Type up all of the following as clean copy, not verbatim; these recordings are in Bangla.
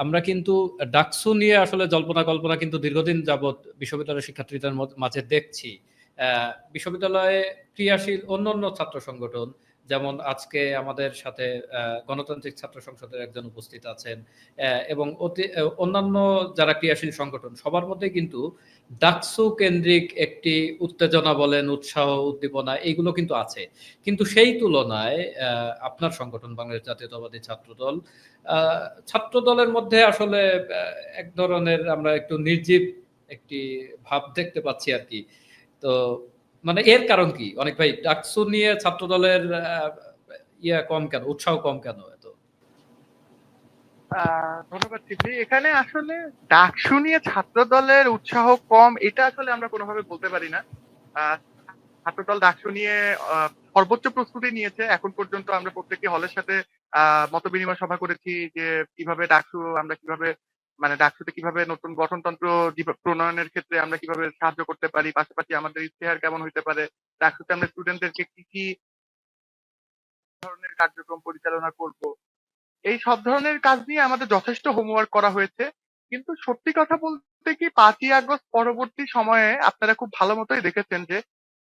আমরা কিন্তু ডাকসু নিয়ে আসলে জল্পনা কল্পনা কিন্তু দীর্ঘদিন যাবৎ বিশ্ববিদ্যালয়ের শিক্ষার্থীদের মাঝে দেখছি। বিশ্ববিদ্যালয়ে ক্রিয়াশীল অন্যান্য ছাত্র সংগঠন, যেমন আজকে আমাদের সাথে গণতান্ত্রিক ছাত্র সংসদের একজন উপস্থিত আছেন, এবং অন্যান্য যারা ক্রিয়াশীল সংগঠন, সবার মধ্যে কিন্তু ডাকসু কেন্দ্রিক একটি উত্তেজনা বলেন, উৎসাহ, উদ্দীপনা এইগুলো কিন্তু আছে। কিন্তু সেই তুলনায় আপনার সংগঠন বাংলাদেশ জাতীয়তাবাদী ছাত্রদল, ছাত্র দলের মধ্যে আসলে এক ধরনের আমরা একটু নির্জীব একটি ভাব দেখতে পাচ্ছি আর কি। তো মানে এর কারণ কি অনেক ভাই, ডাকসু নিয়ে ছাত্র দলের কম কেন, উৎসাহ কম কেন এত? ধন্যবাদ টিভি। এখানে আসলে ডাকসু নিয়ে ছাত্র দলের উৎসাহ কম, এটা আসলে আমরা কোনোভাবে বলতে পারি না। আহ, ছাত্রদল ডাকসু নিয়ে সর্বোচ্চ প্রস্তুতি নিয়েছে। এখন পর্যন্ত আমরা প্রত্যেকে হলের সাথে মত বিনিময় সভা করেছি যে কিভাবে ডাকসু, আমরা কিভাবে মানে ডাকসুতে কিভাবে নতুন গঠনতন্ত্র প্রণয়নের ক্ষেত্রে আমরা কিভাবে সাহায্য করতে পারি, পাশাপাশি আমাদের ইশতেহার কেমন হইতে পারে, ডাকসুতে আমরা স্টুডেন্টদেরকে কি কি ধরনের কার্যক্রম পরিচালনা করব, এই সব ধরনের কাজ নিয়ে আমাদের যথেষ্ট হোমওয়ার্ক করা হয়েছে। কিন্তু সত্যি কথা বলতে কি, 5ই আগস্ট পরবর্তী সময়ে আপনারা খুব ভালো মতোই দেখেছেন যে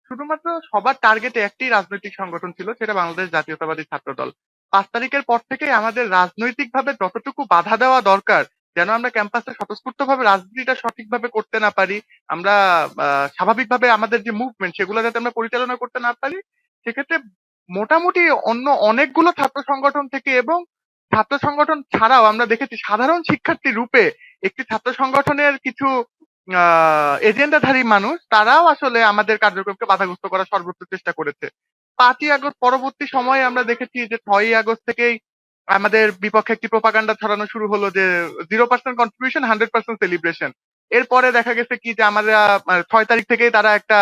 শুধুমাত্র সবার টার্গেটে একটি রাজনৈতিক সংগঠন ছিল, সেটা বাংলাদেশ জাতীয়তাবাদী ছাত্রদল। 5 তারিখের পর থেকেই আমাদের রাজনৈতিকভাবে যতটুকু বাধা দেওয়া দরকার, যেন আমরা ক্যাম্পাসে স্বতঃস্ফূর্তভাবে রাজনীতিটা সঠিকভাবে করতে না পারি, আমরা স্বাভাবিকভাবে আমাদের যে মুভমেন্ট সেগুলো যাতে আমরা পরিচালনা করতে না পারি, সেক্ষেত্রে মোটামুটি অন্য অনেকগুলো ছাত্র সংগঠন থেকে এবং ছাত্র সংগঠন ছাড়াও আমরা দেখেছি সাধারণ শিক্ষার্থী রূপে একটি ছাত্র সংগঠনের কিছু এজেন্ডাধারী মানুষ, তারাও আসলে আমাদের কার্যক্রমকে বাধাগ্রস্ত করার সর্বোচ্চ চেষ্টা করেছে। 5ই আগস্ট পরবর্তী সময়ে আমরা দেখেছি যে 6ই আগস্ট থেকেই আমাদের বিপক্ষে একটি প্রোপাগান্ডা ছড়ানো শুরু হলো যে 0% কন্ট্রিবিউশন, 100% সেলিব্রেশন। এরপরে দেখা গেছে কি যে আমরা 6 তারিখ থেকেই তারা একটা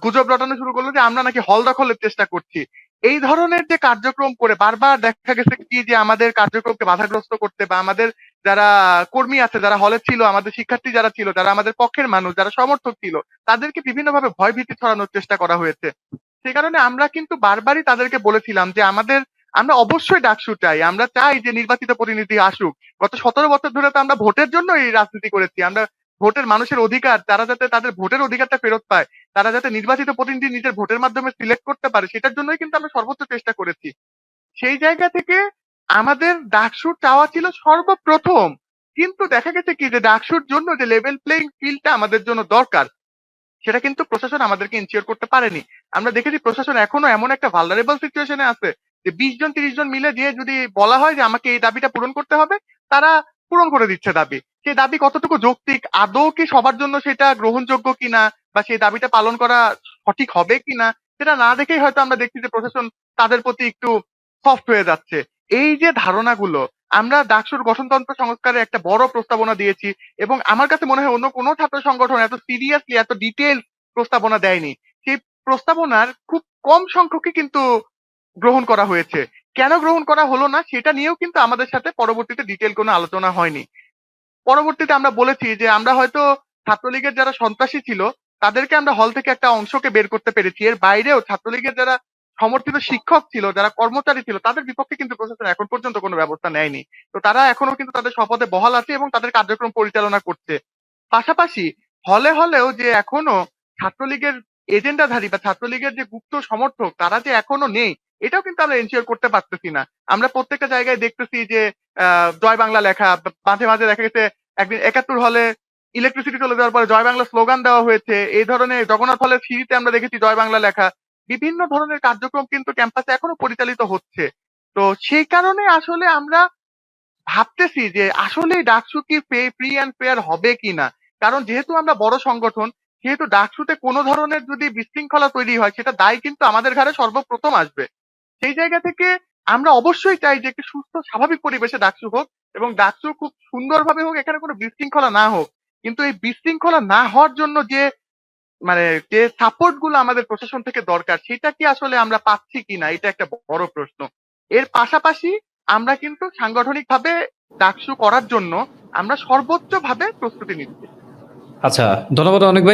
গুজব রটানো শুরু করলো যে আমরা নাকি হল দখলের চেষ্টা করছি। এই ধরনের যে কার্যক্রম করে বারবার দেখা গেছে কি যে আমাদের কার্যক্রমকে বাধাগ্রস্ত করতে, বা আমাদের যারা কর্মী আছে, যারা হলে ছিল, আমাদের শিক্ষার্থী যারা ছিল, যারা আমাদের পক্ষের মানুষ, যারা সমর্থক ছিল, তাদেরকে বিভিন্নভাবে ভয়ভীতি ছড়ানোর চেষ্টা করা হয়েছে। সে কারণে আমরা কিন্তু বারবারই তাদেরকে বলেছিলাম যে আমরা অবশ্যই ডাকসু চাই, আমরা চাই যে নির্বাচিত প্রতিনিধি আসুক। গত 17 বছর ধরে তো আমরা ভোটের জন্য এই রাজনীতি করেছি, আমরা ভোটের মানুষের অধিকার, তারা যাতে তাদের ভোটের অধিকারটা ফেরত পায়, তারা যাতে নির্বাচিত প্রতিনিধি নিজের ভোটের মাধ্যমে সিলেক্ট করতে পারে, সেটার জন্যই কিন্তু আমরা সর্বোচ্চ চেষ্টা করেছি। সেই জায়গা থেকে আমাদের ডাকসুর চাওয়া ছিল সর্বপ্রথম। কিন্তু দেখা গেছে কি যে ডাকসুর জন্য যে লেভেল প্লেইং ফিল্ডটা আমাদের জন্য দরকার, সেটা কিন্তু প্রশাসন আমাদেরকে ইনশিওর করতে পারেনি। আমরা দেখেছি প্রশাসন এখনো এমন একটা ভালনারেবল সিচুয়েশনে আছে যে 20 জন 30 জন মিলে যে যদি বলা হয় যে আমাকে এই দাবিটা পূরণ করতে হবে, তারা পূরণ করে দিচ্ছে দাবি। সেই দাবি কতটুকু যৌক্তিক, আদৌ কি সবার জন্য সেটা গ্রহণযোগ্য কিনা, বা সেই দাবিটা পালন করা সঠিক হবে কিনা, সেটা না দেখেই হয়তো আমরা দেখছি যে প্রশাসন তাদের প্রতি একটু সফট হয়ে যাচ্ছে। এই যে ধারণাগুলো, আমরা ডাকসুর গঠনতন্ত্র সংস্কারে একটা বড় প্রস্তাবনা দিয়েছি, এবং আমার কাছে মনে হয় অন্য কোনো ছাত্র সংগঠন এত সিরিয়াসলি এত ডিটেইল প্রস্তাবনা দেয়নি। সেই প্রস্তাবনার খুব কম সংখ্যকই কিন্তু গ্রহণ করা হয়েছে। কেন গ্রহণ করা হলো না সেটা নিয়েও কিন্তু আমাদের সাথে পরবর্তীতে ডিটেইল কোনো আলোচনা হয়নি। পরবর্তীতে আমরা বলেছি যে আমরা হয়তো ছাত্রলীগের যারা সন্ত্রাসী ছিল তাদেরকে আমরা হল থেকে একটা অংশকে বের করতে পেরেছি, এর বাইরেও ছাত্রলীগের যারা সমর্থিত শিক্ষক ছিল, যারা কর্মচারী ছিল, তাদের বিপক্ষে কিন্তু প্রশাসন এখন পর্যন্ত কোনো ব্যবস্থা নেয়নি। তো তারা এখনো কিন্তু তাদের শপথে বহাল আছে এবং তাদের কার্যক্রম পরিচালনা করছে। পাশাপাশি হলে হলেও যে এখনো ছাত্রলীগের এজেন্ডাধারী বা ছাত্রলীগের যে গুপ্ত সমর্থক, তারা যে এখনো নেই, এটাও কিন্তু আমরা এনশিওর করতে পারতেছি না। আমরা প্রত্যেকটা জায়গায় দেখতেছি যে জয় বাংলা লেখা, মাঝে মাঝে দেখা গেছে একদিন 71 হলে ইলেকট্রিসিটি চলে যাওয়ার পরে জয় বাংলা স্লোগান দেওয়া হয়েছে। এই ধরনের জগন্নাথ হলের সিঁড়িতে আমরা দেখেছি জয় বাংলা লেখা। বিভিন্ন ধরনের কার্যক্রম কিন্তু ক্যাম্পাসে এখনো পরিচালিত হচ্ছে। তো সেই কারণে আসলে আমরা ভাবতেছি যে আসলেই ডাকসু কি ফ্রি অ্যান্ড ফেয়ার হবে কিনা। কারণ যেহেতু আমরা বড় সংগঠন, সেহেতু ডাকসুতে কোনো ধরনের যদি বিশৃঙ্খলা তৈরি হয়, সেটা দায় কিন্তু আমাদের ঘাড়ে সর্বপ্রথম আসবে। সেই জায়গা থেকে আমরা অবশ্যই চাই যে একটি সুস্থ স্বাভাবিক পরিবেশে ডাকসু হোক, এবং ডাকসু খুব সুন্দরভাবে হোক, এখানে কোনো বিশৃঙ্খলা না হোক। কিন্তু এই বিশৃঙ্খলা না হওয়ার জন্য যে মানে যে সাপোর্ট গুলো আমাদের প্রশাসন থেকে দরকার, সেটা কি আসলে আমরা পাচ্ছি কিনা, এটা একটা বড় প্রশ্ন। এর পাশাপাশি আমরা কিন্তু সাংগঠনিকভাবে ডাকসু করার জন্য আমরা সর্বোচ্চ ভাবে প্রস্তুতি নিচ্ছি। আচ্ছা, ধন্যবাদ অনেক ভাই।